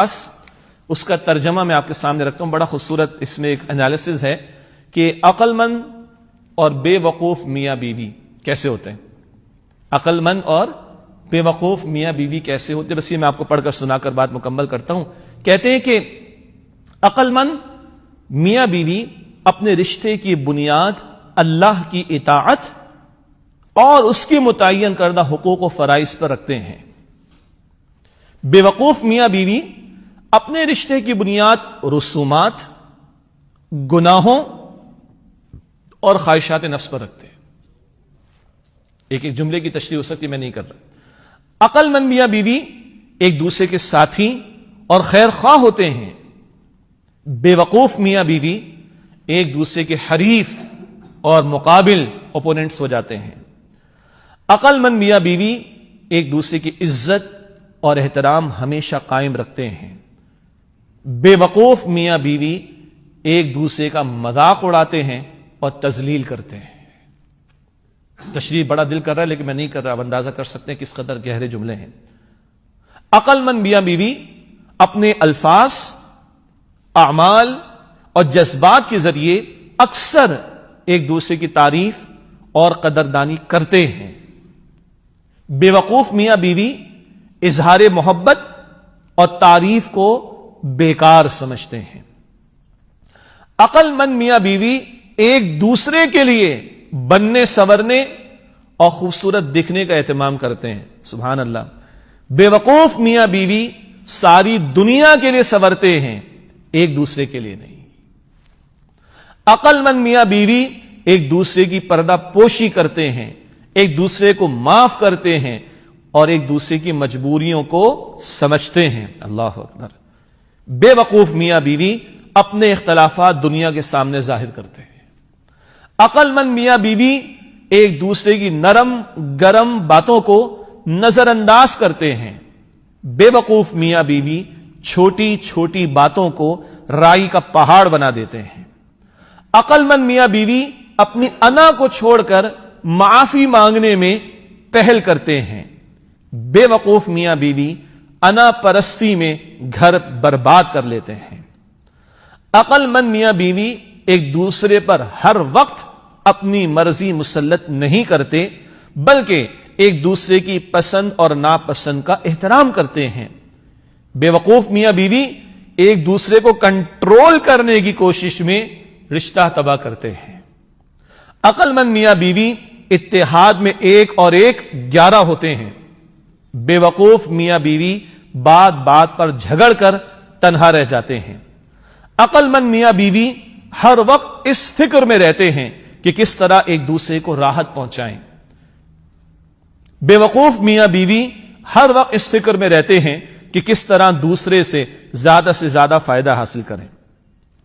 اس کا ترجمہ میں آپ کے سامنے رکھتا ہوں. بڑا خوبصورت اس میں ایک انالیسز ہے کہ عقل مند اور بے وقوف میاں بیوی کیسے ہوتے ہیں. عقل مند اور بے وقوف میاں بیوی کیسے ہوتے ہیں. بس یہ میں آپ کو پڑھ کر سنا کر بات مکمل کرتا ہوں. کہتے ہیں کہ عقل مند میاں بیوی اپنے رشتے کی بنیاد اللہ کی اطاعت اور اس کی متعین کردہ حقوق و فرائض پر رکھتے ہیں. بے وقوف میاں بیوی اپنے رشتے کی بنیاد رسومات، گناہوں اور خواہشات نفس پر رکھتے ہیں. ایک ایک جملے کی تشریح ہو سکتی میں نہیں کر رہا. عقل مند میاں بیوی ایک دوسرے کے ساتھی اور خیر خواہ ہوتے ہیں. بے وقوف میاں بیوی ایک دوسرے کے حریف اور مقابل اوپوننٹس ہو جاتے ہیں. عقل مند میاں بیوی ایک دوسرے کی عزت اور احترام ہمیشہ قائم رکھتے ہیں. بے وقوف میاں بیوی ایک دوسرے کا مذاق اڑاتے ہیں اور تذلیل کرتے ہیں. تشریح بڑا دل کر رہا ہے لیکن میں نہیں کر رہا. اب اندازہ کر سکتے ہیں کس قدر گہرے جملے ہیں. عقل مند میاں بیوی اپنے الفاظ، اعمال اور جذبات کے ذریعے اکثر ایک دوسرے کی تعریف اور قدردانی کرتے ہیں. بے وقوف میاں بیوی اظہار محبت اور تعریف کو بیکار سمجھتے ہیں. عقل مند میاں بیوی ایک دوسرے کے لیے بننے سنورنے اور خوبصورت دکھنے کا اہتمام کرتے ہیں. سبحان اللہ. بے وقوف میاں بیوی ساری دنیا کے لیے سنورتے ہیں، ایک دوسرے کے لیے نہیں. عقل مند میاں بیوی ایک دوسرے کی پردہ پوشی کرتے ہیں، ایک دوسرے کو معاف کرتے ہیں اور ایک دوسرے کی مجبوریوں کو سمجھتے ہیں. اللہ اکبر. بے وقوف میاں بیوی اپنے اختلافات دنیا کے سامنے ظاہر کرتے ہیں. عقل مند میاں بیوی ایک دوسرے کی نرم گرم باتوں کو نظر انداز کرتے ہیں. بے وقوف میاں بیوی چھوٹی چھوٹی باتوں کو رائی کا پہاڑ بنا دیتے ہیں. عقل مند میاں بیوی اپنی انا کو چھوڑ کر معافی مانگنے میں پہل کرتے ہیں. بے وقوف میاں بیوی انا پرستی میں گھر برباد کر لیتے ہیں. عقل مند میاں بیوی ایک دوسرے پر ہر وقت اپنی مرضی مسلط نہیں کرتے بلکہ ایک دوسرے کی پسند اور ناپسند کا احترام کرتے ہیں. بے وقوف میاں بیوی ایک دوسرے کو کنٹرول کرنے کی کوشش میں رشتہ تباہ کرتے ہیں. عقل مند میاں بیوی اتحاد میں ایک اور ایک 11 ہوتے ہیں. بے وقوف میاں بیوی بات بات پر جھگڑ کر تنہا رہ جاتے ہیں. عقل مند میاں بیوی ہر وقت اس فکر میں رہتے ہیں کہ کس طرح ایک دوسرے کو راحت پہنچائیں. بے وقوف میاں بیوی ہر وقت اس فکر میں رہتے ہیں کہ کس طرح دوسرے سے زیادہ فائدہ حاصل کریں.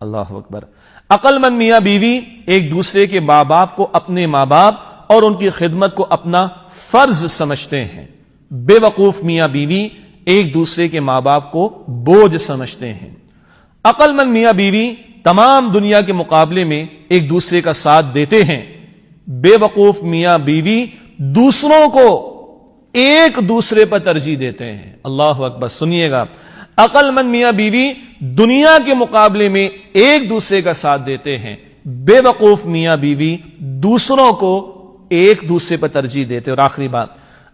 اللہ اکبر. عقل مند میاں بیوی ایک دوسرے کے ماں باپ کو اپنے ماں باپ اور ان کی خدمت کو اپنا فرض سمجھتے ہیں. بے وقوف میاں بیوی ایک دوسرے کے ماں باپ کو بوجھ سمجھتے ہیں. عقل مند میاں بیوی تمام دنیا کے مقابلے میں ایک دوسرے کا ساتھ دیتے ہیں. بے وقوف میاں بیوی دوسروں کو ایک دوسرے پر ترجیح دیتے ہیں. اللہ اکبر. سنیے گا. عقل مند میاں بیوی دنیا کے مقابلے میں ایک دوسرے کا ساتھ دیتے ہیں. بے وقوف میاں بیوی دوسروں کو ایک دوسرے پر ترجیح دیتے. اور آخری بات،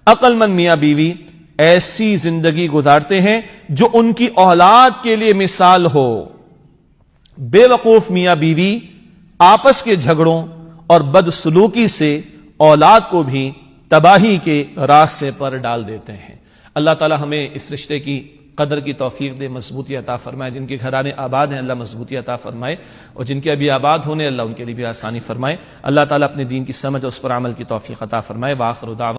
عقل مند میاں بیوی ایسی زندگی گزارتے ہیں جو ان کی اولاد کے لیے مثال ہو. بے وقوف میاں بیوی آپس کے جھگڑوں اور بدسلوکی سے اولاد کو بھی تباہی کے راستے پر ڈال دیتے ہیں. اللہ تعالی ہمیں اس رشتے کی قدر کی توفیق دے، مضبوطی عطا فرمائے. جن کے گھرانے آباد ہیں اللہ مضبوطی عطا فرمائے، اور جن کے ابھی آباد ہونے اللہ ان کے لیے بھی آسانی فرمائے. اللہ تعالی اپنے دین کی سمجھ اور اس پر عمل کی توفیق عطا فرمائے. وآخر دعوانا